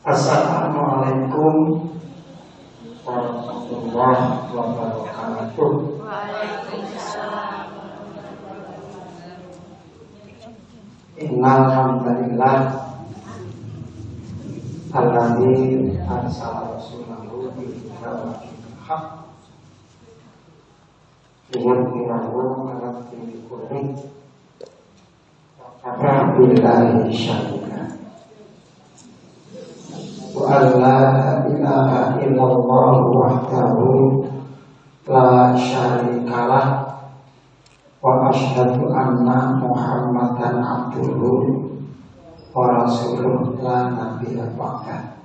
Assalamualaikum warahmatullahi wabarakatuh. Waalaikumsalam. Innal hamdalillah alladzi arsala rasulahu bil huda wa dinil haqq liyudhhirahu 'ala dini kullihi wa kafa billahi shahida. Wa alla ilaha illallah wahdahu la syarikalah wa asyhadu anna Muhammadan abduhu wa rasuluh la nabiyya ba'dah.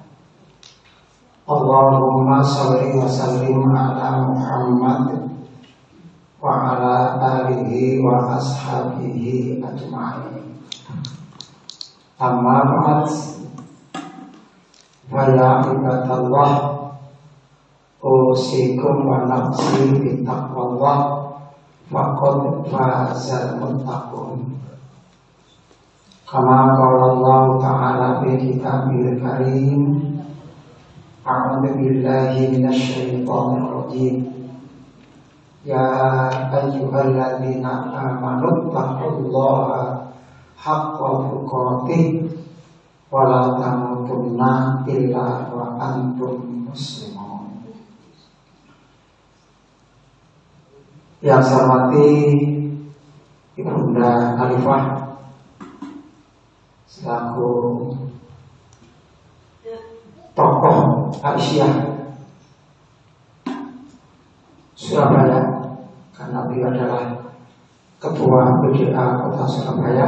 Allahumma shalli wa sallim ala Muhammad wa ala alihi wa ashabihi ajma'in. Amma ba'd. Wa ya ibadallah, usikum wa nafsi bittaqwallah faqad fazal muttaqun. Kama qala Allah ta'ala fi kitabil karim, a'udzu billahi minasyaitonir rajim. Ya ayyuhalladzina amanu taqullaha haqqa tuqatih wa la tamutunna illa wa antum muslimun. Yang saya hormati Ibunda Khalifah selaku tokoh Aisyah Surabaya, karena beliau adalah Ketua PDA Kota Surabaya,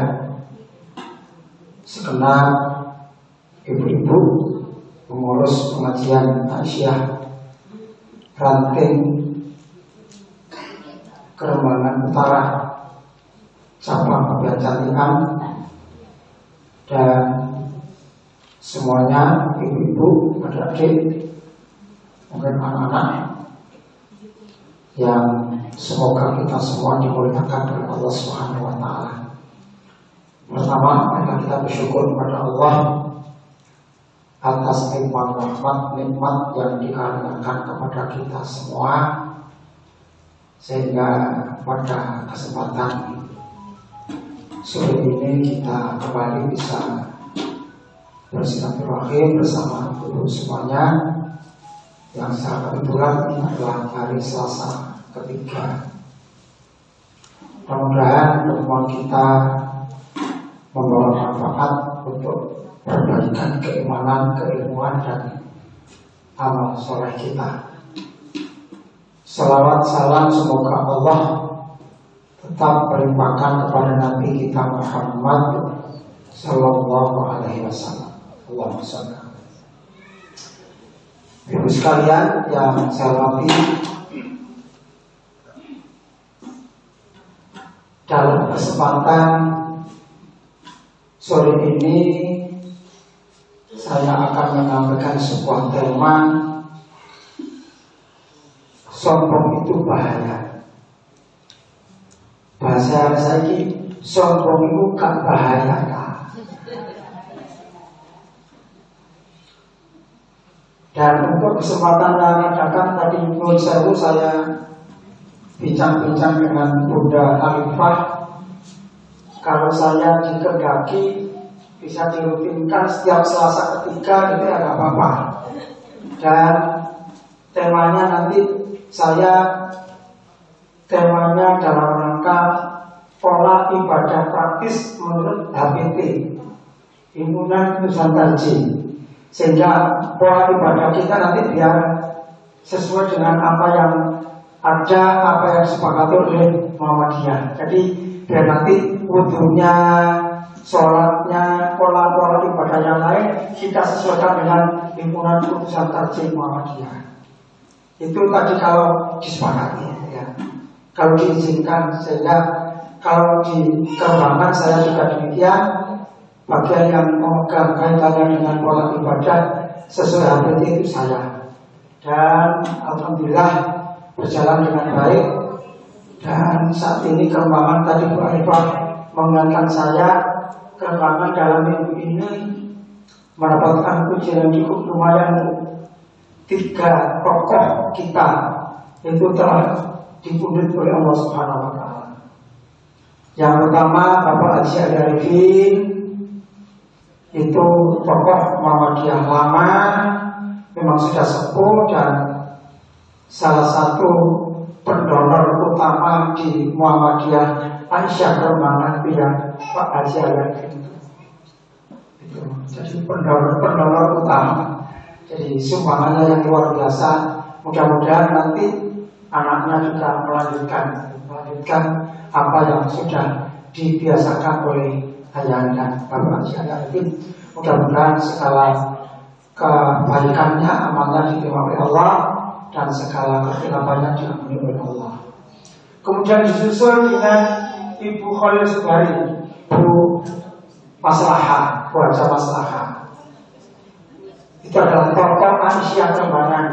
segenap ibu-ibu pengurus pengajian Aisyah Ranting Kerembangan Utara cabang Cantikan, dan semuanya ibu-ibu, adik-adik, mungkin anak-anak yang semoga kita semua dimuliakan oleh Allah Subhanahu wa Ta'ala. Pertama, mari kita bersyukur kepada Allah atas nikmat yang dikaruniakan kepada kita semua, sehingga pada kesempatan sore ini kita kembali bisa bersilaturahim bersama ibu semuanya, yang sangat kebetulan ini adalah hari Selasa ketiga. Mudah-mudahan pertemuan kita membawa manfaat untuk perbaikan keimanan, keilmuan, dan amal soleh kita. Salawat salam semoga Allah tetap melimpahkan kepada Nabi kita Muhammad Sallallahu Alaihi Wasallam. Allahumma shalli. Ibu sekalian yang saya hormati, dalam kesempatan sore ini saya akan menyampaikan sebuah tema, sombong itu bahaya. Bahasa saya ini, sombong itu gak bahaya kah? Dan untuk kesempatan yang datang tadi menurut saya bincang-bincang dengan Bunda Khalifah, kalau saya dikehendaki bisa dirutinkan setiap Selasa ketiga, itu ya gak apa-apa. Dan temanya nanti temanya dalam rangka pola ibadah praktis menurut HPT, Himpunan Nusantara Jin, sehingga pola ibadah kita nanti biar sesuai dengan apa yang ada, apa yang disepakati oleh Muhammadiyah. Jadi biar nanti wudunya, sholatnya, pola-pola ibadah yang lain kita sesuaikan dengan Himpunan Nusantara Jin Muhammadiyah. Itu tadi kalau disepakati ya. Kalau diizinkan, sehingga kalau dikembangkan saya juga demikian. Bagian yang memegang kaitannya dengan pola ibadah sesuai HPT itu saya. Dan alhamdulillah berjalan dengan baik. Dan saat ini kembangan tadi Bu Arifah mengingatkan saya, kembangan dalam minggu ini mendapatkan ujian yang cukup lumayan. 3 tokoh kita itu telah dipundhut oleh Allah Subhanahu wa taala. Yang pertama Bapak Haji Ali Arifin, itu tokoh Muhammadiyah lama, memang sudah sepuh dan salah satu pendonor utama di Muhammadiyah Aisyah Kembangan pilihan Pak Haji Ali Arifin itu. Jadi pendonor utama. Jadi sumbangannya yang luar biasa. Mudah-mudahan nanti anaknya juga melanjutkan apa yang sudah dibiasakan oleh ayahnya Bapak Haji Ali Arifin. Mudah-mudahan segala kebaikannya, amalnya diterima oleh Allah dan segala kehilafannya diampuni oleh Allah. Kemudian disusul dengan Ibu Khalil Subari, Bu Maslahah, Bu Haja Maslahah. Itu adalah tokoh Aisyah Kembangan.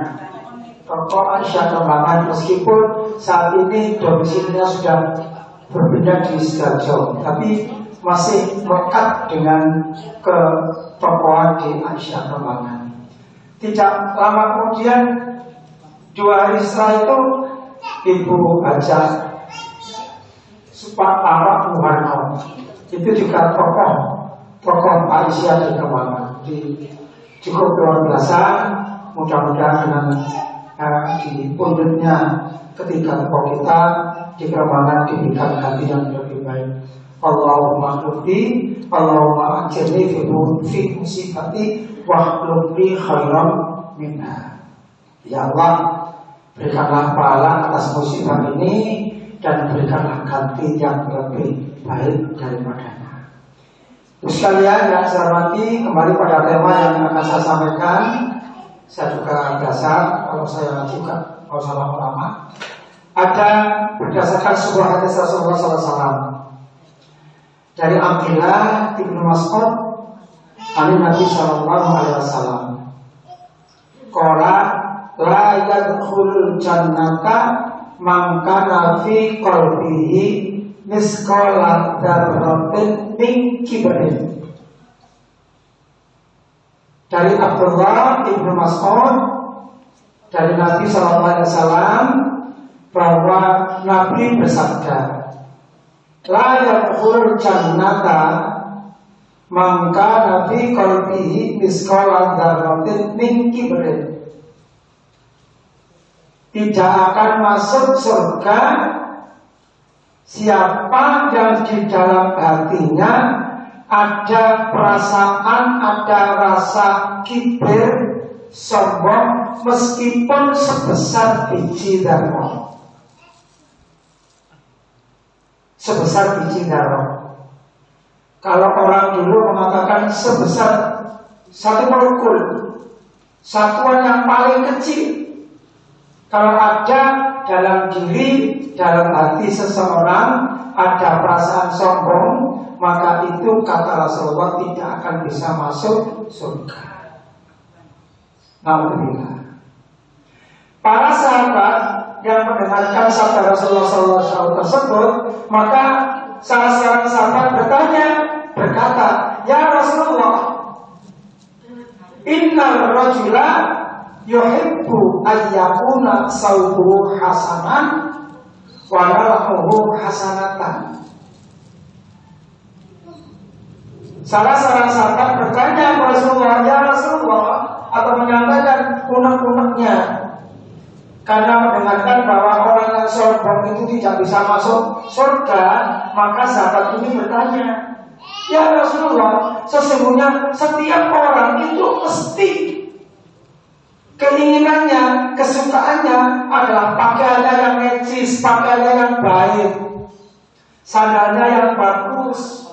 Tokoh Aisyah Kembangan meskipun saat ini domisilinya sudah berpindah di Sidoarjo, tapi masih melekat dengan ketokohan di Aisyah Kembangan. Tidak lama kemudian 2 hari setelah itu Ibu Haja Supatara Muharno, itu juga tokoh Aisyah di Kembangan. Cukup luar biasa. Mudah-mudahan dengan dipundhutnya ketiga tokoh kita di Kembangan diberikan ganti yang lebih baik. Allahumma khufdi, Allahumma ajirni fi musibati wa khulubni khairan minha. Ya Allah, berikanlah pahala atas musibah ini dan berikanlah ganti yang lebih baik daripadanya. Sekalian yang saya hormati, kembali pada tema yang akan saya sampaikan. Saya juga biasa kalau saya juga kalau salah ulama. Ada berdasarkan sebuah hadis Rasulullah SAW dari Abdullah Ibnu Mas'ud dari Nabi Sallallahu Alaihi Wasallam. Qala la yadkhulul jannata man kana fi qalbihi misqala dzarratin min kibrin. Dari Abdullah Ibnu Mas'ud dari Nabi Sallallahu Alaihi Wasallam bahwa Nabi bersabda, la yadkhulul jannata man kana fi qalbihi misqala dzarratin min kibrin. Tidak akan masuk surga siapa yang di dalam hatinya ada perasaan, ada rasa kibir, sombong, meskipun sebesar biji zarrah. Sebesar biji zarrah. Kalau orang dulu mengatakan sebesar satu molekul, satuan yang paling kecil. Kalau ada dalam diri, dalam hati seseorang ada perasaan sombong, maka itu kata Rasulullah tidak akan bisa masuk surga. Alhamdulillah. Para sahabat yang mendengarkan sabda Rasulullah SAW tersebut, maka salah seorang sahabat berkata, ya Rasulullah, innal rajula yuhibbu ayyakuna sawbuhu hasanan wa nalahuhu hasanatan. Salah seorang sahabat bertanya kepada Rasulullah, ya Rasulullah, atau menyampaikan unek-uneknya karena mendengarkan bahwa orang yang sombong itu tidak bisa masuk surga, maka sahabat ini bertanya, ya Rasulullah, sesungguhnya setiap orang itu mesti keinginannya, kesukaannya adalah pakaiannya yang necis, pakaiannya yang baik, sandalnya yang bagus.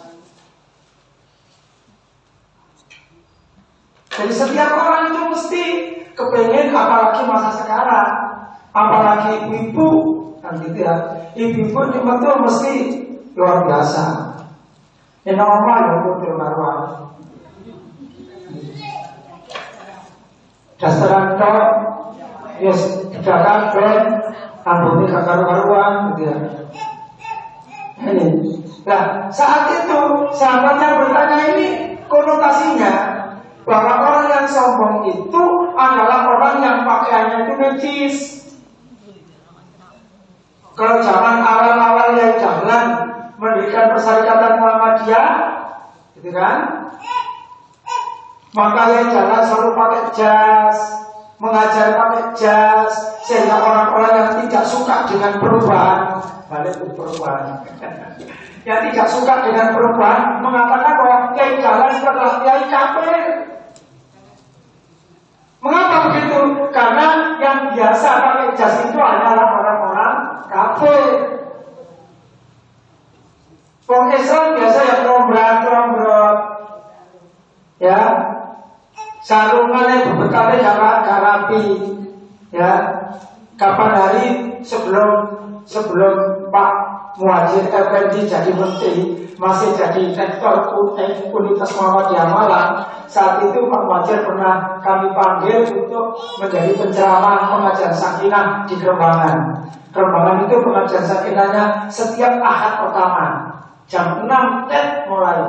Jadi setiap orang itu mesti kepengen, apalagi masa sekarang, apalagi ibu-ibu, kan gitu ya. Ibu-ibu itu mesti luar biasa. Ini normal ya, betul marwah. Dasaran kau, yes, dalam ben, rambutnya kakar-karuan, gitu ya. Ini, nah saat itu sahabatnya bertanya ini konotasinya. bahwa orang yang sombong itu adalah orang yang pakaiannya itu najis. Kalau zaman awal-awal yang jalan mendirikan Perserikatan Muhammadiyah, gitu kan? Maka yang jalan selalu pakai jas, mengajar pakai jas, sehingga orang-orang yang tidak suka dengan perubahan, balik ke perubahan, yang tidak suka dengan perubahan mengatakan bahwa kiai jalan itu adalah kiai kafir. Mengapa begitu? Karena yang biasa pakai jas itu hanyalah orang-orang kafir. Orang Islam biasa yang rombrot, ya, sarungannya berbekatnya gak rapi, ya. Kapan hari sebelum Pak Muhadjir Effendi jadi menteri, masih jadi rektor Universitas Muhammadiyah Malang. Saat itu Pak Muhadjir pernah kami panggil untuk menjadi penceramah pengajian sakinah di Kerembangan. Kerembangan itu pengajian sakinahnya setiap Ahad pertama jam 6 mulai.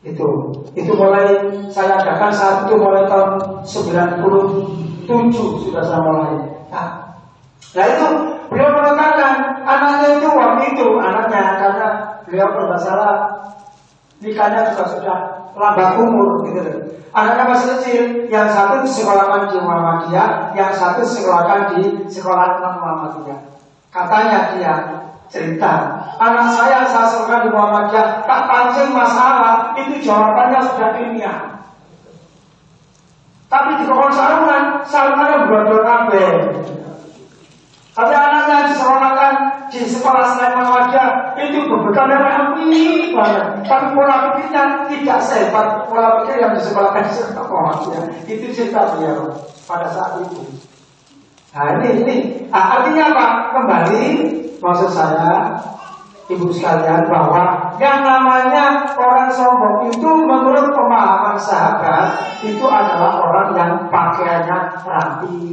Itu mulai saya adakan saat itu mulai tahun 97 sudah saya mulai. Nah itu beliau mengatakan anaknya itu waktu itu anaknya, karena beliau kalau nggak salah nikahnya juga sudah lambat umur gitu. Anaknya masih kecil, yang satu disekolahkan di Muhammadiyah, yang satu disekolahkan di sekolah non Muhammadiyah. Katanya dia cerita, anak saya sekolahkan di Muhammadiyah, tak pancing masalah, itu jawabannya sudah ilmiah. Tapi di kokon sarungannya brodol kabeh. Tapi anaknya disekolahkan di sekolah selain Muhammadiyah, itu berbekalnya rapi banget. Tapi pola pikirnya tidak sehebat pola pikir yang disekolahkan di sekolah Muhammadiyah. Itu cerita beliau pada saat itu. Nah ini artinya apa? Kembali maksud saya, ibu sekalian, bahwa yang namanya orang sombong itu menurut pemahaman sahabat itu adalah orang yang pakaiannya rapi,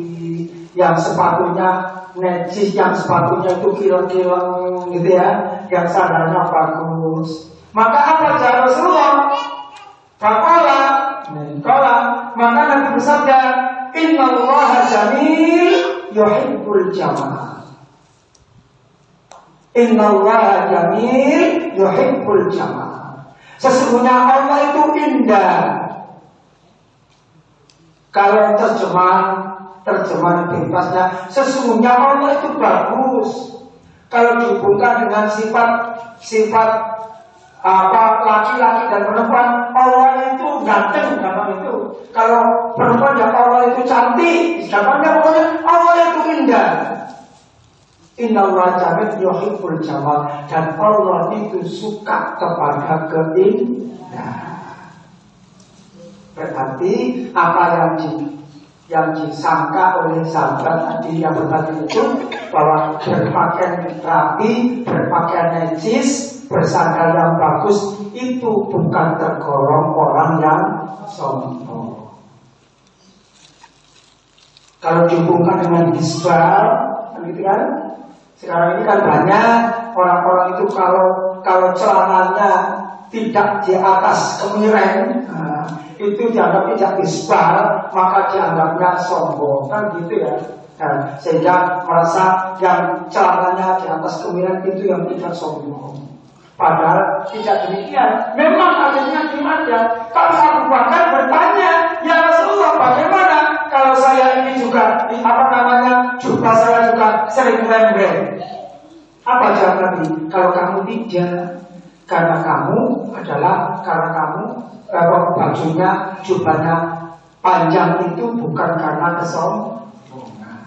yang sepatunya najis, yang sepatunya itu kilang-kilang gitu ya, yang sandalnya bagus. Maka apa cara Rasulullah? Maka Nabi bersabda, Innallaha jamil yuhibbul jamal. Innallaha jamil yuhibbul jamal. Sesungguhnya Allah itu indah. Kalau terjemahan bebasnya, sesungguhnya Allah itu bagus. Kalau dihubungkan dengan sifat laki-laki dan perempuan, Allah itu ganteng, gampang itu. Kalau perempuan ya Allah itu cantik, gampangnya pokoknya Allah itu indah. Innallaha jamil yuhibbul jamal, dan Allah itu suka kepada keindahan. Berarti apa yang disangka oleh sahabat tadi yang bertanya itu, bahwa berpakaian rapi, berpakaian najis, bersandal yang bagus, itu bukan tergolong orang yang sombong. Kalau dihubungkan dengan gisbal, gitu kan? Sekarang ini kan banyak orang-orang itu kalau celananya tidak di atas kemiren, itu dianggap tidak gisbal, maka dianggapnya sombong, kan gitu ya. Sehingga merasa yang celananya di atas kemiren itu yang tidak sombong. Padahal tidak demikian. Memang adanya ada. Kalau Abu Bakar bertanya, ya Rasulullah, bagaimana kalau saya ini juga jubah saya juga sering rembreng? Apa jawab Nabi? Kalau kamu tidak, karena kamu bajunya, jubahnya panjang itu bukan karena kesombongan.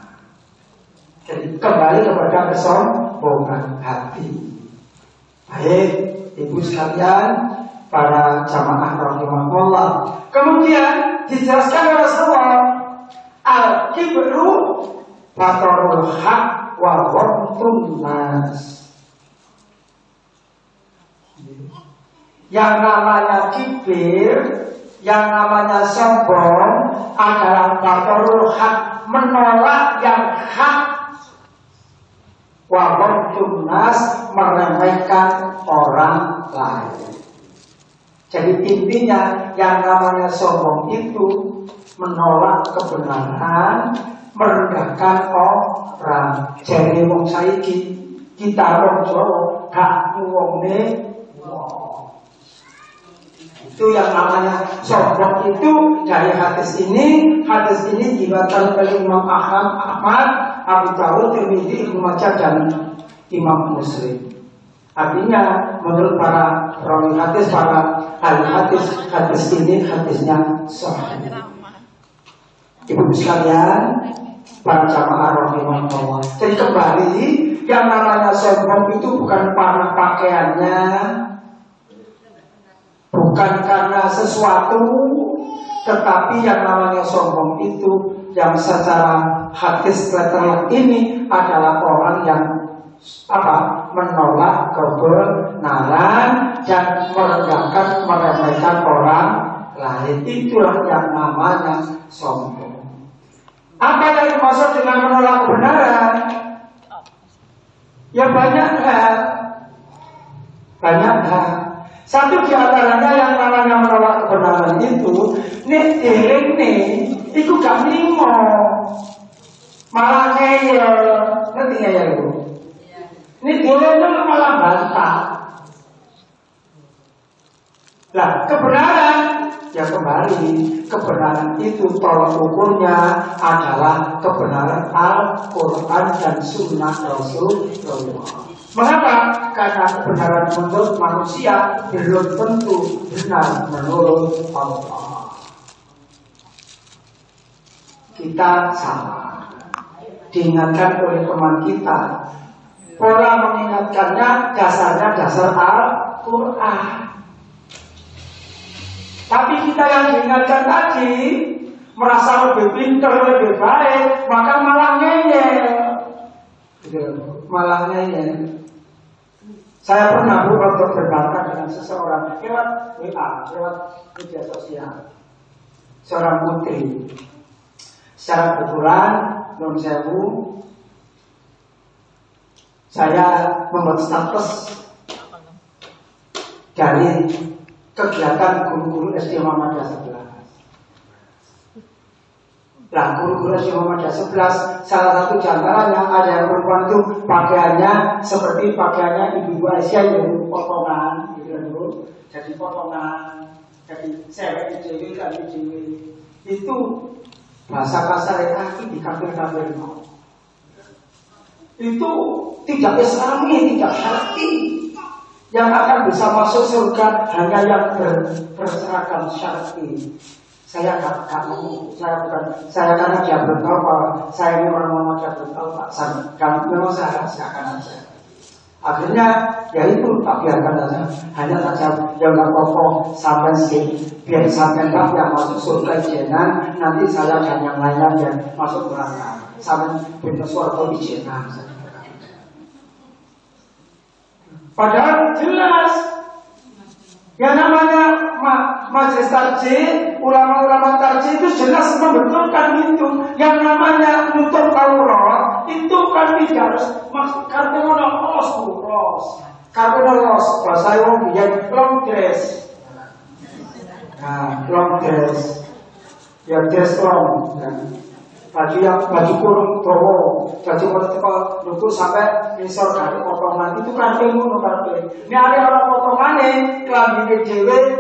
Jadi kembali kepada kesombongan hati. Baik, ibu sekalian, para jamaah rahimahullah. Kemudian dijelaskan oleh Rasulullah, al-kibru batarul haq wa ghamtun nas. Yang namanya kibir, yang namanya sombong adalah batarul haq, menolak yang hak. Wa ghamtun nas, meremehkan orang lain. Jadi intinya yang namanya sombong itu menolak kebenaran, merendahkan orang. Jadi wong saiki kita wong Jawa gak nyuwungne wong. Itu yang namanya sombong itu dari hadis ini diriwayatkan oleh Imam Ahmad, Abu Dawud, Tirmidzi, Ibnu Majah dan Imam Muslim. Artinya menurut para perawi hadis, para ahli hadis ini hadisnya sahih. Ibu sekalian, para jamaah rahimahullah. Jadi kembali, yang namanya sombong itu bukan karena pakaiannya, bukan karena sesuatu, tetapi yang namanya sombong itu yang secara hadis terlihat ini adalah orang yang menolak kebenaran dan meremehkan orang lain. Itulah yang namanya sombong. Apa yang dimaksud dengan menolak kebenaran? Ya banyak hal. Satu di antaranya yang namanya menolak kebenaran itu, itu gak nimo, malah ngeyel, ngerti nggak ya ibu? Ini dia malah bantah. Nah, kebenaran ya kembali, kebenaran itu tolak ukurnya adalah kebenaran Al-Quran dan Sunnah Rasulullah. Mengapa? Karena kebenaran menurut manusia belum tentu benar menurut Allah. Kita salah, diingatkan oleh teman kita. Pola mengingatkannya dasarnya dasar Al-Quran. Tapi kita yang diingatkan tadi merasa lebih pintar, lebih baik, maka malah ngeyel. Malah ngeyel. Saya pernah untuk berbakat dengan seseorang lewat WA, lewat media sosial. Seorang putri. Secara kebetulan, non sewu, saya membuat status dari kegiatan guru-guru SD Muhammadiyah 11. Nah, guru-guru SD Muhammadiyah 11, salah satu diantaranya ada yang perempuan itu pakaiannya seperti pakaiannya ibu-ibu Aisyah yang potongan, gitu. Jadi potongan, jadi cewek cewek kali cewek itu bahasa kasar kaki di kafir-kafir itu tidak Islami, tidak syar'i. Yang akan bisa masuk surga hanya yang berseragam syar'i. Saya gak mau, saya karena dia bertahu bahwa saya ini orang dia bertahu Pak San, memang saya rahasiakan aja. Akhirnya ya itu tak biarkan aja, hanya saja yang nggak apa-apa sampai sih, biar sampai yang masuk surga jenan, nanti saya dan yang lainnya yang masuk neraka, sampai pintu surga di jenan. Padahal jelas yang namanya majelis tarjih, ulama-ulama tarjih itu jelas membetulkan itu. Yang namanya nutup aurat itu kan tidak harus karpenos bahasa yang long dress. Nah, long dress, ya dress long. Baju kurung dawa, baju nunggu sampai misal dari potongan itu kan ngono kabeh. Ini ada orang potongane klambi dhewe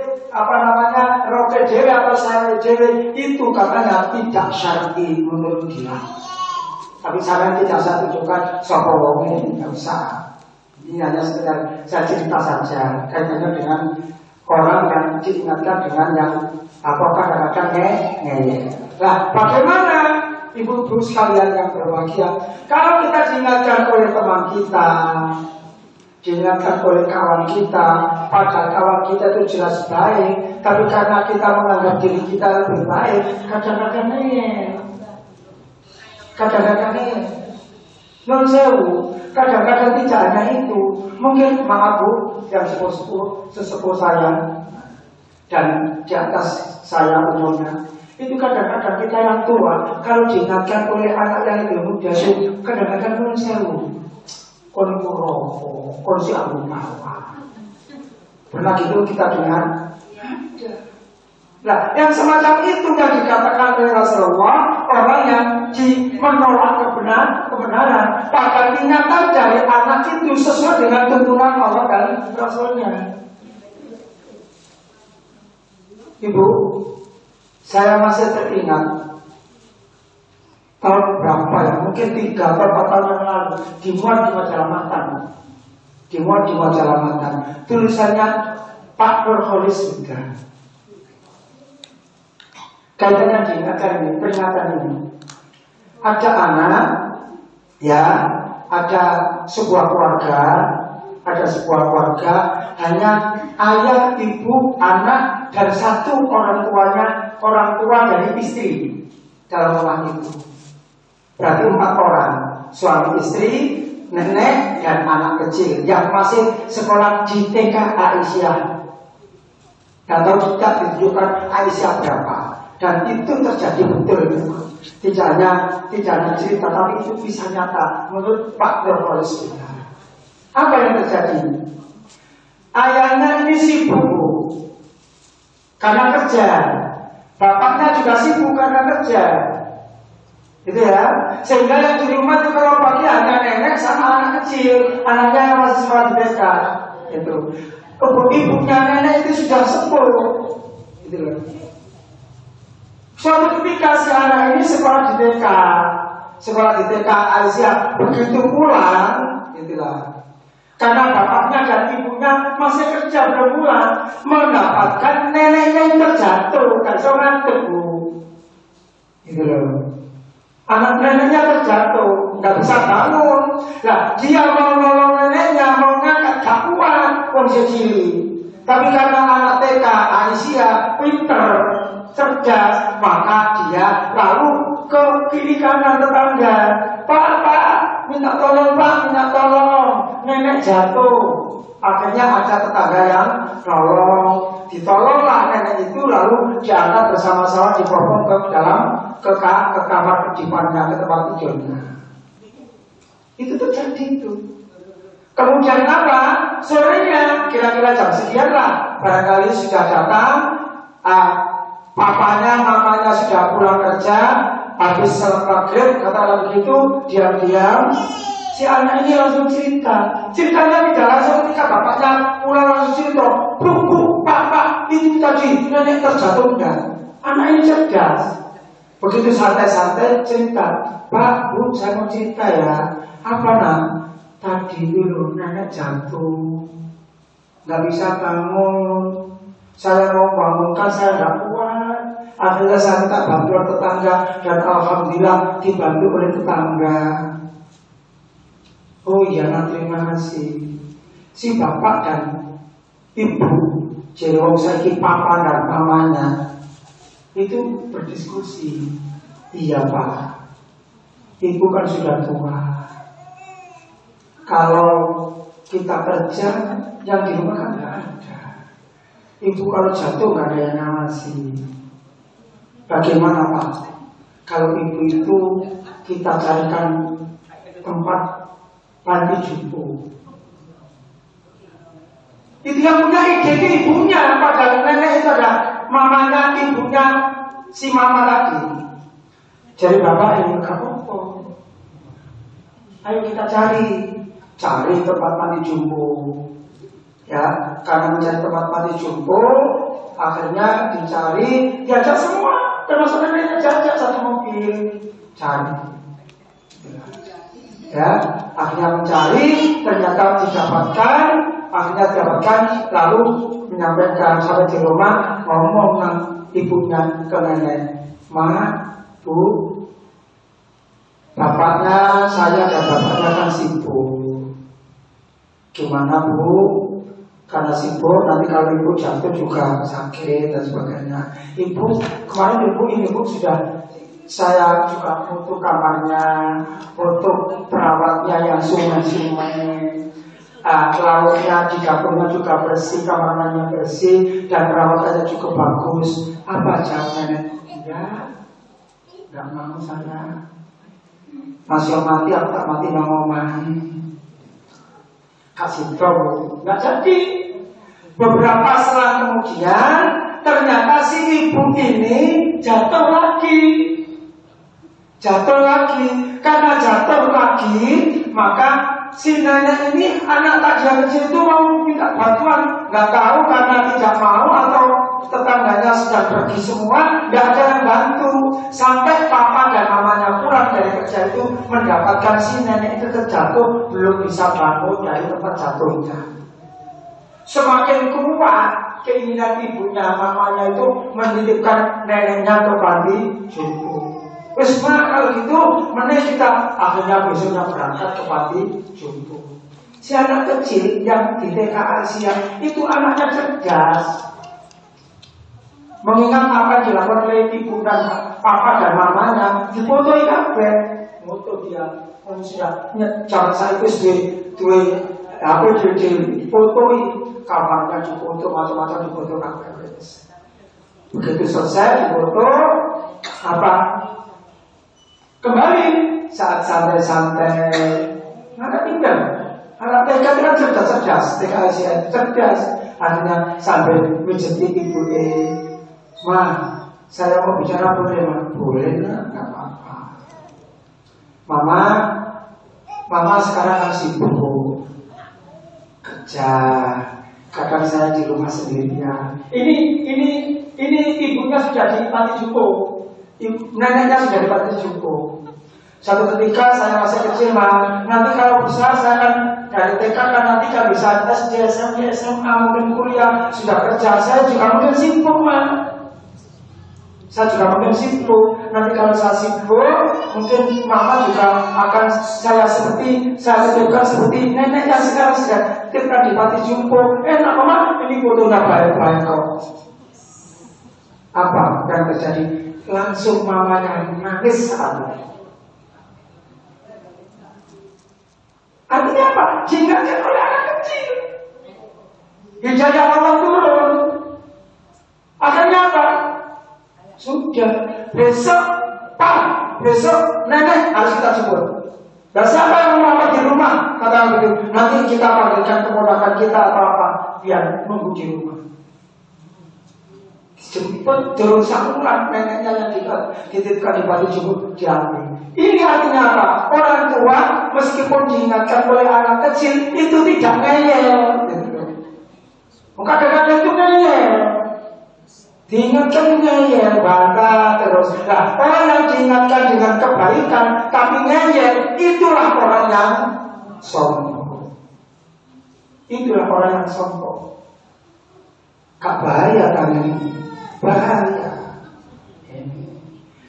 roke dhewe atau sare dhewe itu katanya tidak syar'i menurut dia. Tapi saya tidak saya tunjukkan sapa wonge, enggak usah. Ini hanya sekedar saya cerita saja kaitannya dengan orang yang diingatkan dengan yang kadang-kadang ngeyel. Nah, bagaimana ibu-ibu sekalian yang berbahagia, kalau kita diingatkan oleh teman kita, diingatkan oleh kawan kita, padahal kawan kita itu jelas baik, tapi karena kita menganggap diri kita lebih baik, kadang-kadang non sewu, kadang-kadang tidak hanya itu, mungkin maaf bu, yang sesepuh saya dan di atas saya umurnya. Itu kadang-kadang kita yang tua, kalau diingatkan oleh anak yang lebih muda, kadang-kadang pun sewu, kon si Abu Bakar. Pernah gitu kita dengar, Nah, yang semacam itu yang dikatakan oleh Rasulullah, orang yang menolak kebenaran. Padahal ingatan dari anak itu sesuai dengan tuntunan Allah dan Rasulnya. Ibu, saya masih teringat tahun berapa ya, mungkin 3 atau 4 tahun yang lalu, dimuat di majalah Matan. Tulisannya Pak Nurholis juga. Kaitannya diingatkan ini, peringatan ini. Ada anak, ya, ada sebuah keluarga, hanya ayah, ibu, anak, dan 1 orang tua dari istri dalam rumah itu. Berarti 4 orang, suami istri, nenek, dan anak kecil yang masih sekolah di TK Aisyah. Dan tahu tidak ditunjukkan Aisyah berapa. Dan itu terjadi betul. Tidak hanya cerita, tapi itu bisa nyata menurut Pak Nurholis. Apa yang terjadi? Ayahnya ini sibuk karena kerja, bapaknya juga sibuk karena kerja, gitu ya. Sehingga yang di rumah itu kalau pagi hanya nenek sama anak kecil, anaknya yang masih sekolah di TK. Itu ibunya nenek itu sudah sepuh, gitu loh. Suatu ketika si anak ini sekolah di TK Aisyah, begitu pulang, itulah. Karena bapaknya dan ibunya masih kerja belum pulang, mendapatkan neneknya yang terjatuh, gak bisa ngantuk, gitu loh. Anak neneknya terjatuh, gak bisa bangun. Nah, dia mau nolong neneknya, mau ngangkat gak kuat, kondisi cili. Tapi karena anak TK Aisyah pinter, cerdas, maka dia lalu ke kiri kanan tetangga. Pak, minta tolong, nenek jatuh. Akhirnya ada tetangga yang nolong, ditolonglah nenek itu, lalu diangkat bersama-sama dipopong ke kamar kedipannya, ke tempat tidurnya. Itu terjadi itu. Kemudian apa? Sorenya kira-kira jam sekian lah, barangkali sudah datang, papanya, mamanya sudah pulang kerja, habis salat maghrib, katakanlah begitu, diam-diam, si anak ini langsung cerita. Ceritanya tidak langsung ketika bapaknya pulang langsung cerita, Bu, Pak, ini tadi nenek terjatuh enggak? Anak ini cerdas. Begitu santai-santai cerita, Pak, Bu, saya mau cerita ya. Apa nak? Tadi dulu nenek jatuh, nggak bisa bangun. Saya mau bangunkan, saya nggak kuat. Akhirnya saya minta bantuan tetangga, dan alhamdulillah dibantu oleh tetangga. Oh iya, terima kasih. Si bapak dan ibu, jadi wong saiki papa dan mamanya itu berdiskusi. Iya Pak, ibu kan sudah tua. Kalau kita kerja, yang di rumah kan nggak ada. Ibu kalau jatuh nggak ada yang ngawasi. Bagaimana Pak? Kalau ibu itu kita carikan tempat panti jompo. Itu yang punya ide itu ibunya, padahal nenek itu ada mamanya, ibunya si mama tadi. Jadi bapak ini apa-apa. Ayo kita cari tempat panti jompo. Ya, karena mencari tempat panti jompo, akhirnya dicari, diajak semua, termasuk neneknya jajak 1 mobil, cari. Ya, akhirnya mencari, ternyata didapatkan, lalu menyampaikan sampai di rumah, ngomong ibunya ke nenek, Ma, Bu, bapaknya, saya dan bapaknya kan sibuk. Gimana Bu? Karena sibuk, nanti kalau ibu jatuh juga sakit dan sebagainya. Ibu, kemarin ibu sudah saya juga foto kamarnya, foto perawatnya yang sungai-sungai, lautnya di dapurnya juga bersih, kamarnya bersih, dan perawatannya juga bagus. Apa jawabannya? Ya, nggak mau saya. Masih mati, aku tak mati nggak mau mati. Kasih tahu, nggak jadi. Beberapa selang kemudian ternyata si ibu ini jatuh lagi. Jatuh lagi. Karena jatuh lagi, maka si nenek ini anak tadi yang kecil itu mau minta bantuan. Nggak tahu karena tidak mau atau tetangganya sudah pergi semua, nggak ada yang bantu. Sampai papa dan mamanya pulang dari kerja itu mendapatkan si nenek itu terjatuh, belum bisa bangun dari tempat jatuhnya. Semakin kuat keinginan ibunya, mamanya itu menitipkan neneknya ke panti jompo. Wes kalau gitu, mana kita akhirnya besoknya berangkat ke panti jompo. Si anak kecil yang di TK Asia itu anaknya cerdas. Mengingat apa yang dilakukan oleh ibu dan papa dan mamanya, dipotoi kabeh. Foto dia, manusia, jangan saya dua HP dipotoi, kamarnya dipoto, macam-macam dipoto kabeh. Begitu selesai dipoto, apa? Kembali saat santai-santai, nggak tinggal. Anak TK kan cerdas, TK Asia cerdas. Akhirnya sambil menjadi ibu Ma, saya mau bicara boleh, Ma? Boleh, nggak apa-apa. Mama sekarang kan sibuk kerja. Kadang saya di rumah sendirian. Ini ibunya sudah di panti jompo. Neneknya sudah di panti jompo. Satu ketika saya masih kecil, Ma. Nanti kalau besar saya kan dari TK kan nanti kan bisa SD, SMP, SMA, mungkin kuliah, sudah kerja. Saya juga mungkin sibuk, Ma. Saya juga mungkin sibuk. Nanti kalau saya sibuk, mungkin mama juga akan saya titipkan seperti nenek yang sekarang sudah titipkan di panti jompo. Enak mama, ini foto nggak baik-baik kok. Apa yang terjadi? Langsung mamanya nangis saat itu. Artinya apa? Diingatkan oleh anak kecil. Hidayah Allah turun. Akhirnya apa? Sudah, besok nenek harus kita jemput. Dan siapa yang merawat di rumah? Kata begitu. Nanti kita panggilkan keponakan kita atau apa, biar nunggu di rumah. Jemput terus sakuran neneknya yang dititipkan di panti jompo diambil. Ini artinya apa? Orang tua meskipun diingatkan oleh anak kecil itu tidak ngeyel. Bukan kadang-kadang itu ngeyel. Diingatkan ngeyel, bantah terus. Nah, orang yang diingatkan dengan kebaikan tapi ngeyel, itulah orang yang sombong. Itulah orang yang sombong. Gak bahaya kan ini? Bahaya.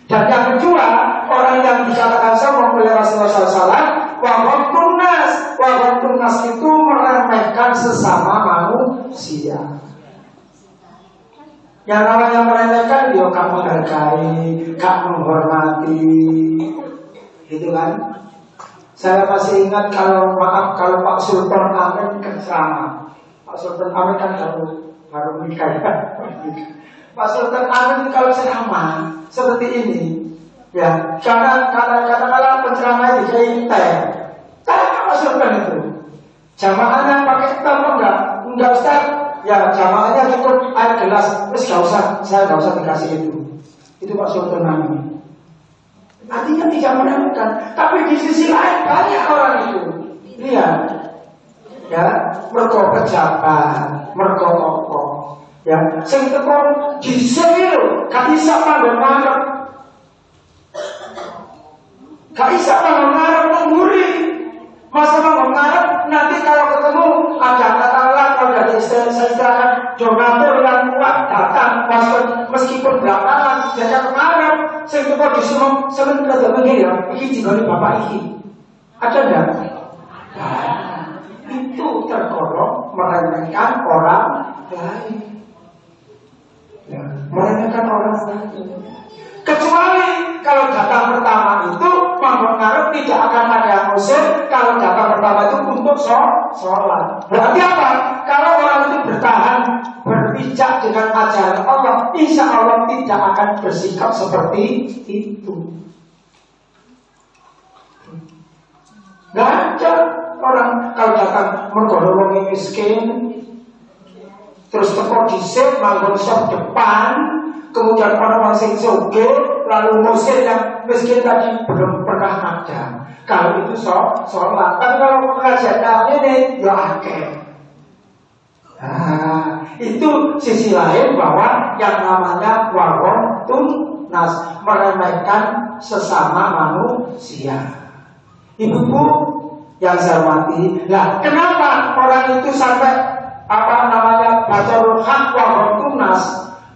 Dan yang kedua, orang yang dikatakan sombong oleh Rasulullah SAW, wabakun nas itu meremehkan sesama manusia. Yang namanya meremehkan, dia kamu hargai, kamu menghormati, gitu kan? Saya masih ingat kalau Pak Sultan Amin kan ceramah. Pak Sultan Amin kan baru menikah ya. Pak Sultan Amin kalau ceramah seperti ini, ya, karena penceramah di teh, tanya Pak Sultan itu, jamaahnya pakai teh enggak Ustaz? Ya, jamaahnya cukup air gelas, terus gak usah, saya gak usah dikasih itu. Itu Pak Sultan Amin. Artinya tidak menemukan, tapi di sisi lain banyak orang itu. Lihat, ya, mergo pejabat, mergo tokoh, ya, sing teko disewil, gak bisa panggon ngarep. Gak bisa panggon ngarep mengguri. Masa panggon ngarep nanti kalau ketemu ada katakanlah kalau dari istilah donatur yang kuat datang meskipun belakangan jajak kemarin saya coba disuruh sebentar begini ya ini digoni bapak ini ada enggak? Itu tergolong meremehkan orang lain ya, meremehkan orang lain. Kecuali kalau data pertama itu panggung ngarep tidak akan ada yang usir. Kalau data pertama itu untuk sholat. Berarti apa? Kalau orang itu bertahan berpijak dengan ajaran Allah, insya Allah tidak akan bersikap seperti itu. Gak ada orang kalau datang mergodolongi miskin, terus teko dhisik manggon sop depan, kemudian orang sing sugih lalu musir yang miskin tadi belum pernah ada. Kalau itu sholat, tapi kalau pengajian ini ya akeh. Nah, itu sisi lain bahwa yang namanya warung tunas, meremehkan sesama manusia. Ibu-ibu yang saya hormati, lah kenapa orang itu sampai bacarul hak warung tunas,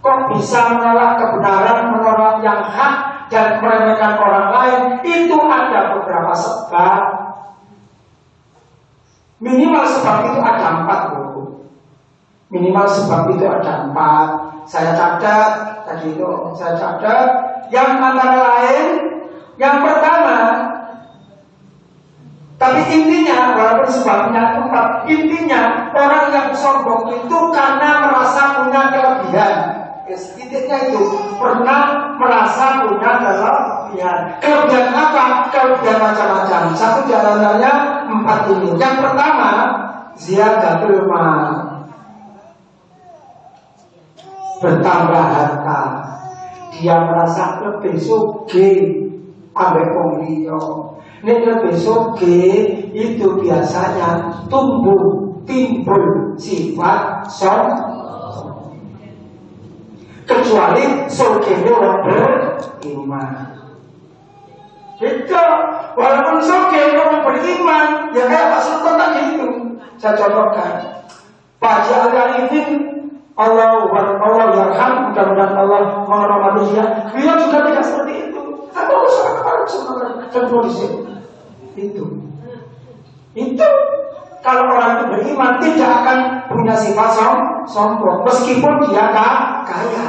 kok bisa menolak kebenaran, menolak yang hak dan meremehkan orang lain? Itu ada beberapa sebab. Minimal sebab itu ada 4 Bu. Minimal sebab itu ada 4. Saya catat tadi itu, saya catat yang antara lain, yang pertama, tapi intinya walaupun sebabnya itu 4, intinya orang yang sombong itu karena merasa punya kelebihan. Titiknya itu pernah merasa punya kelebihan. Kelebihan apa? Kelebihan macam-macam. Satu jalanannya 4 ini. Yang pertama, ziyadatul mal, bertambah harta. Dia merasa lebih sugih ambek wong liya. Nek lebih sugih itu biasanya timbul sifat sombong. Kecuali sugihnya wong beriman. Itu walaupun sugih wong beriman, ya kayak Pak Sultan tadi itu. Saya contohkan. Pak Haji Al-Arifin, Allah yarham, mudah-mudahan Allah menghormati dia. Beliau juga tidak seperti itu. Apa usaha kemarin sebenarnya itu kalau orang itu beriman tidak akan punya sifat sombong meskipun dia kaya.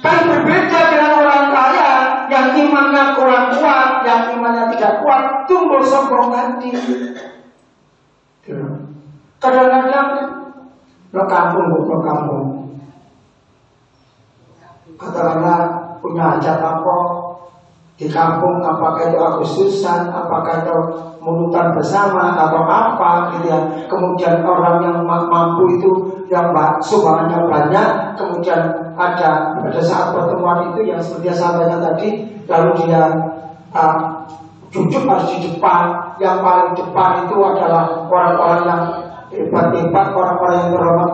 Kan berbeda dengan orang kaya yang imannya kurang kuat, yang imannya tidak kuat, tumbuh sombong tadi. Kadang-kadang lo kampung, katakanlah punya hajat apa di kampung, apakah itu Agustusan, apakah itu mulutan bersama atau apa gitu ya. Kemudian orang yang mampu itu yang sumbangannya banyak, kemudian pada saat pertemuan itu yang seperti sampaikan tadi, lalu dia duduk harus di depan. Yang paling depan itu adalah orang-orang yang hebat-hebat, orang-orang yang terhormat,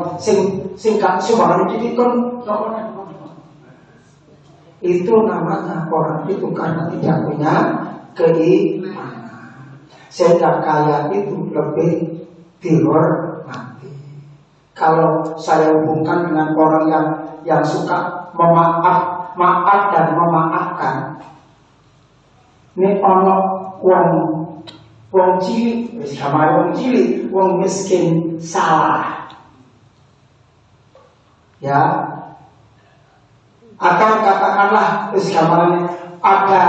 singkat sumbangan itu itu namanya orang itu karena tidak punya keimanan. Sehingga kaya itu lebih dihormati. Kalau saya hubungkan dengan orang yang suka maaf dan memaafkan. Ini orang wong cilik, wong miskin salah. Ya. Atau katakanlah ada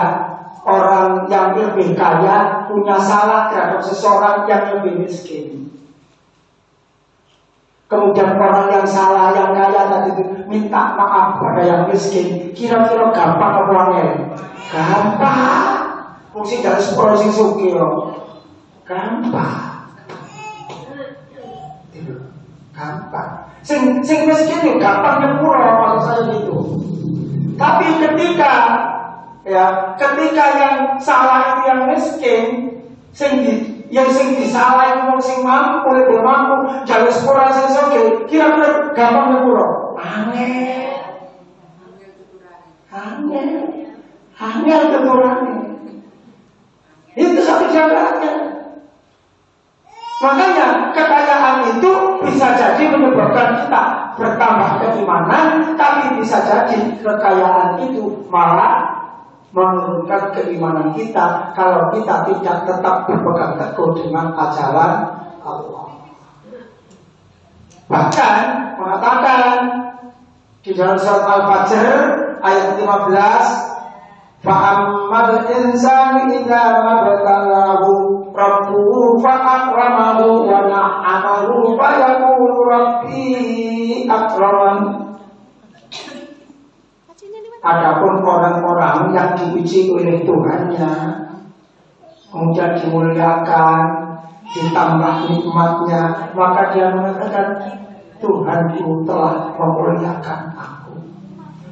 orang yang lebih kaya punya salah terhadap seseorang yang lebih miskin. Kemudian orang yang salah, yang kaya tadi itu minta maaf pada yang miskin. Kira-kira gampang apa orangnya? Gampang. Fungsi dari proses sugih. Gampang. Gampang. Sing miskin itu gampang nyepuro maksud saya gitu. Tapi ketika yang salah itu yang miskin, yang disalah itu sing mampu, lebih mampu, jalur sepura sing soge, kira-kira gampang nyepuro. Angel keturane. Itu satu jalannya. Makanya kekayaan itu bisa jadi menyebabkan kita bertambah keimanan, tapi bisa jadi kekayaan itu malah menurunkan keimanan kita kalau kita tidak tetap berpegang teguh dengan ajaran Allah. Bahkan mengatakan di dalam surat Al-Fajr ayat 15, fa'ammal insani idza mabtalahu rabbuhu fa'akramahu wa na'amahu fa yaqulu rabbi akraman. Adapun orang-orang yang diuji oleh Tuhannya, kemudian dimuliakan, ditambah nikmatnya, maka dia mengatakan Tuhanku telah memuliakan aku.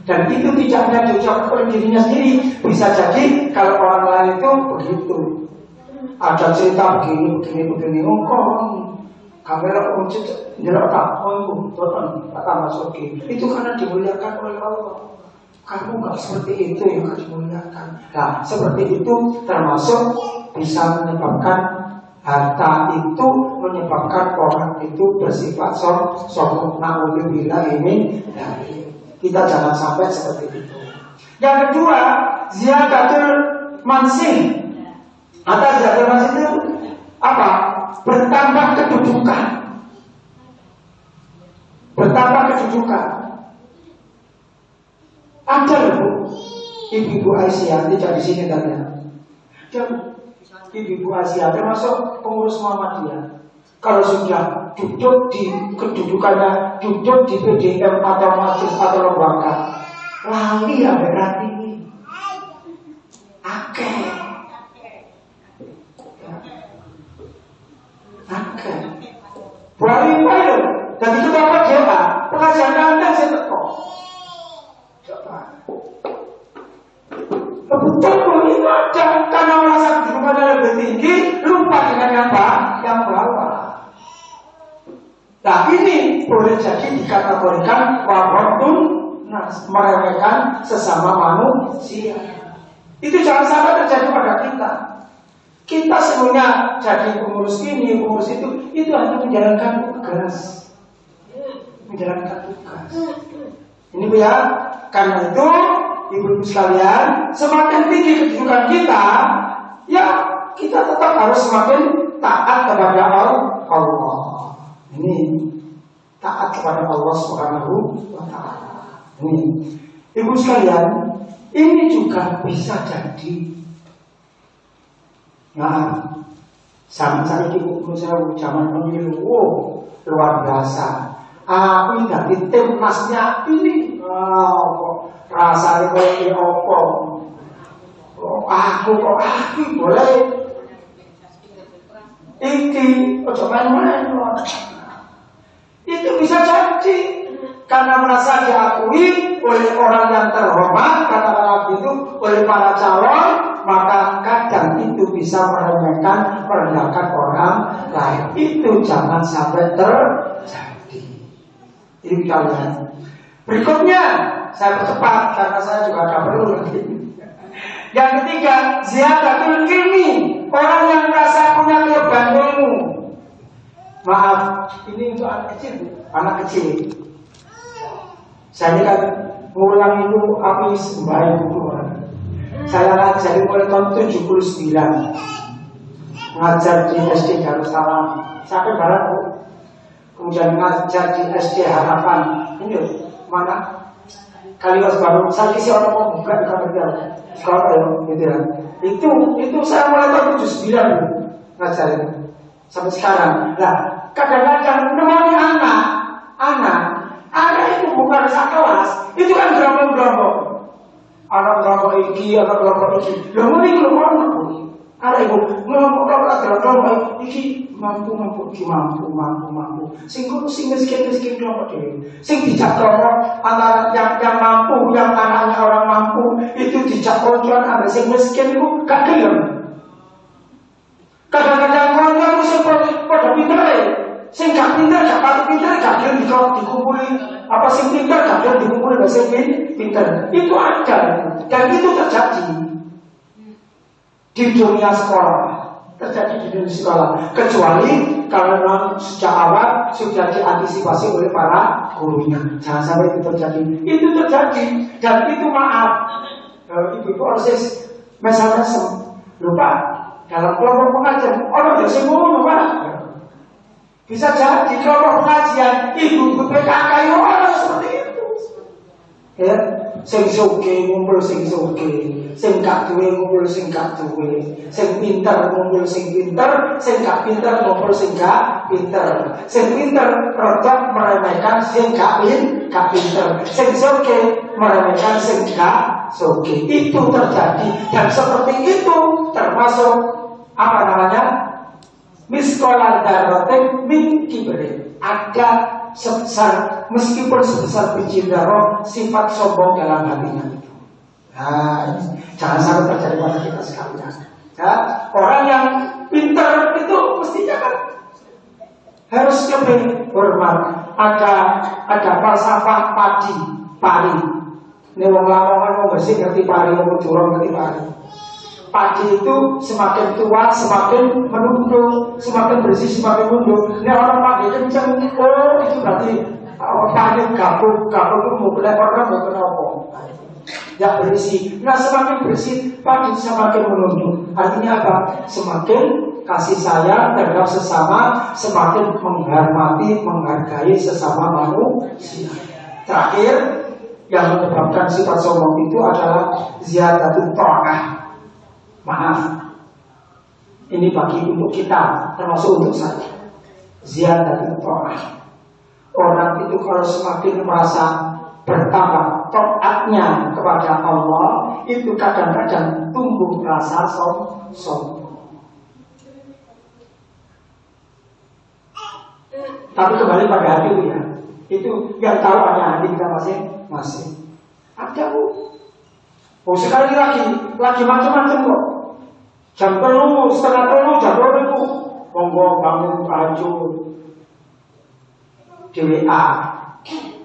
Dan itu tidak hanya diucapkan oleh dirinya sendiri. Bisa jadi kalau orang lain itu begitu. Ada cerita begini. Kamera uncit nyelok tak, tak masuki. Itu karena dimuliakan oleh Allah. Kamu nggak seperti itu yang harus dimuliakan. Nah, seperti itu termasuk bisa menyebabkan harta itu menyebabkan orang itu bersifat sombong. Naudzubillah ini dari kita jangan sampai seperti itu. Yang kedua, ziyadatul mansih. Atas ziyadatul mansih itu apa? Bertambah kedudukan. Bertambah kedudukan. Ada loh, ibu-ibu Aisyah tidak di sini tadi. Ibu-ibu Aisyah termasuk pengurus Muhammadiyah. Kalau sudah duduk di kedudukannya, duduk di PDM atau majelis atau lembaga, lali akhirat ini. Berani loh. Dan itu dapat dia pengajian Anda saya teko. Betul itu ada karena merasa kedudukannya lebih tinggi, lupa dengan yang bawah. Nah ini boleh jadi dikategorikan wabotun meremehkan sesama manusia. Itu jangan sampai terjadi pada kita. Kita semuanya jadi pengurus ini, pengurus itu hanya menjalankan tugas. Menjalankan tugas. Ini ya, karena itu ibu-ibu sekalian, semakin tinggi kedudukan kita, ya kita tetap harus semakin taat kepada Allah. Ini taat kepada Allah Subhanahu wa Ta'ala. Ini ibu sekalian, ini juga bisa jadi. Nah, sama-sama ibu saya zaman pemilu, luar biasa. Aku dari timnasnya ini, rasanya kayak apa? Aku boleh. Iki, ojo main-main. Itu bisa jadi karena merasa diakui oleh orang yang terhormat, katakanlah itu oleh para calon, maka kadang itu bisa merendahkan orang lain. Itu jangan sampai terjadi. Ini kalian. Berikutnya saya percepat karena saya juga ada perlu lagi. Yang ketiga, ziyadatul ilmi. Orang yang merasa punya kelebihan ilmu. Maaf, ini untuk anak kecil. Anak kecil. Saya kan ngulang itu api sembahyang itu. Saya ngajar mulai tahun 79. Ngajar di SD Darussalam sampai barat. Kemudian ngajar di SD Harapan. Ini mana? Kaliwas baru. Saya kisi orang mau buka di kapital. Sekolah gitu ya. Itu saya mulai tahun 79 ngajar itu sampai sekarang. Nah, kadang-kadang namanya anak itu bukan satu kelas, itu kan gerombol-gerombol. Anak kelompok iki, anak kelompok iki. Lah ngene iki lho aku. Arek ibu kelompok iki mampu. Sing miskin kelompok dhewe. Sing dijak kelompok antara yang mampu, yang anaknya orang mampu, itu dijak koncoan ambek sing miskin iku gak gelem. Kadang-kadang koncoan sing padha pintere. Sing gak pinter, gak patut pinter, gak gelem dikumpuli. Apa sing pinter gak gelem dikumpuli mbek sing pinter. Itu ada dan itu terjadi di dunia sekolah. Terjadi di dunia sekolah. Kecuali kalau memang sejak awal sudah diantisipasi oleh para gurunya. Jangan sampai itu terjadi. Itu terjadi dan itu maaf. Ibu proses mesem lupa dalam kelompok pengajian orang yang semua lupa. Bisa jadi kelompok pengajian ibu PKK orang seperti itu. Ya, sing sugih ngumpul sing sugih, sing gak duwe ngumpul sing gak duwe, sing pinter ngumpul sing pinter, sing gak pinter ngumpul sing gak pinter, sing pinter rodok meremehkan sing gak pinter, sing sugih meremehkan sing gak sugih. Itu terjadi dan seperti itu termasuk apa namanya? Miskolar daroten min kibrin. Ada meskipun sebesar biji darah, sifat sombong dalam hatinya itu. Nah, jangan sampai terjadi pada kita sekalian. Ya, orang yang pintar itu mestinya kan harus lebih hormat. Ada falsafah pari. Ini wong Lamongan mau bersih ngerti pari, mau curang ngerti pari. Padi itu semakin tua semakin menunduk, semakin bersih semakin menunduk. Ini orang padi kenceng, oh itu berarti padi gabung itu mau kena orang mau kena apa? Ya bersih. Nah semakin bersih padi semakin menunduk. Artinya apa? Semakin kasih sayang terhadap sesama, semakin menghormati, menghargai sesama manusia. Terakhir, yang menyebabkan sifat sombong itu adalah ziyadatul ta'ah. Maaf, ini bagi untuk kita, termasuk untuk saya. Ziyadatul ta'ah. Orang itu kalau semakin merasa bertambah taatnya kepada Allah, itu kadang-kadang tumbuh rasa sombong. Tapi kembali pada hati ya, itu yang tahu hanya hati kita masing-masing. Ada sekali lagi macam-macam kok. Jam 3, setengah 3, jam 2 monggo bangun tahajud di WA.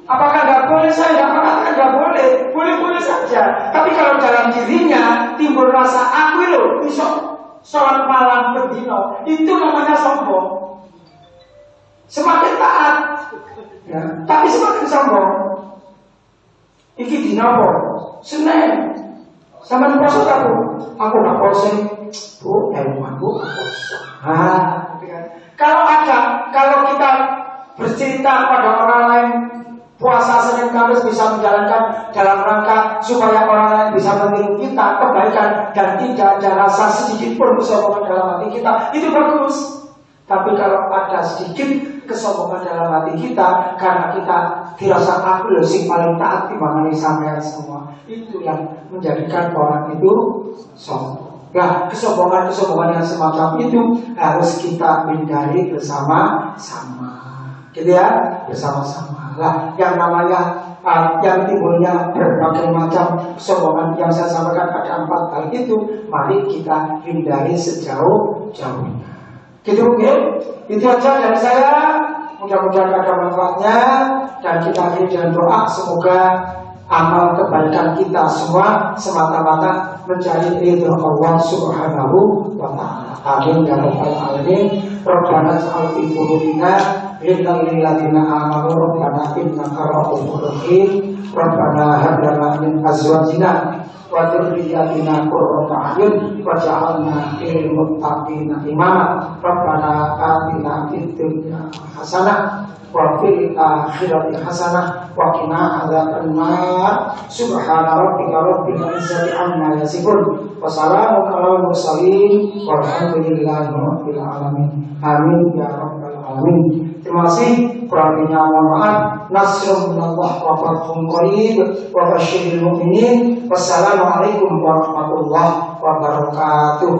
Apakah nggak boleh? Saya nggak mengatakan nggak boleh, boleh-boleh saja. Tapi kalau dalam dirinya timbul rasa aku loh, besok sholat malam berdino, itu namanya sombong. Semakin taat, ya, tapi semakin sombong. Iki dina apa? Senin. Sampeyan poso ta, Bu? Aku enggak poso. Bu, aku poso. Kalau kita bercerita pada orang lain puasa Senin Kamis bisa menjalankan dalam rangka supaya orang lain bisa meniru kita kebaikan dan tidak ada rasa sedikit pun kesombongan dalam hati kita, itu bagus. Tapi kalau ada sedikit kesombongan dalam hati kita karena kita dirasa aku loh sing paling taat dibanding sampean semua, itu yang menjadikan orang itu sombong. Nah, kesombongan yang semacam itu harus kita hindari bersama-sama, gitu ya, bersama-sama. Lah, yang namanya yang timbulnya berbagai macam kesombongan yang saya sampaikan ada 4 hal itu, mari kita hindari sejauh-jauhnya. Gitu mungkin, itu aja dari saya. Mudah-mudahan ada manfaatnya dan kita akhiri dengan doa semoga amal kebaikan kita semua semata-mata mencari ridho Allah Subhanahu wa ta'ala. Amin ya rabbal alamin. Rabbana ij'al fi qulubina ghillan lil ladzina amanu rabbana innaka ra'ufur rahim. Rabbana hab lana min azwajina wa dzurriyyatina qurrata a'yun waj'alna lil muttaqina imama. Rabbana atina fid dunya hasanah wa fil akhirati hasanah wa qina adzabannar. Subhana rabbika rabbil izzati amma yasifun wa salamun alal mursalin walhamdulillahi rabbil alamin. Amin ya rabbal alamin. Terima kasih. Kurang lebihnya mohon maaf. Nasrun minallah wa fathun qarib wa basyiril mu'minin. Wassalamualaikum warahmatullahi wabarakatuh.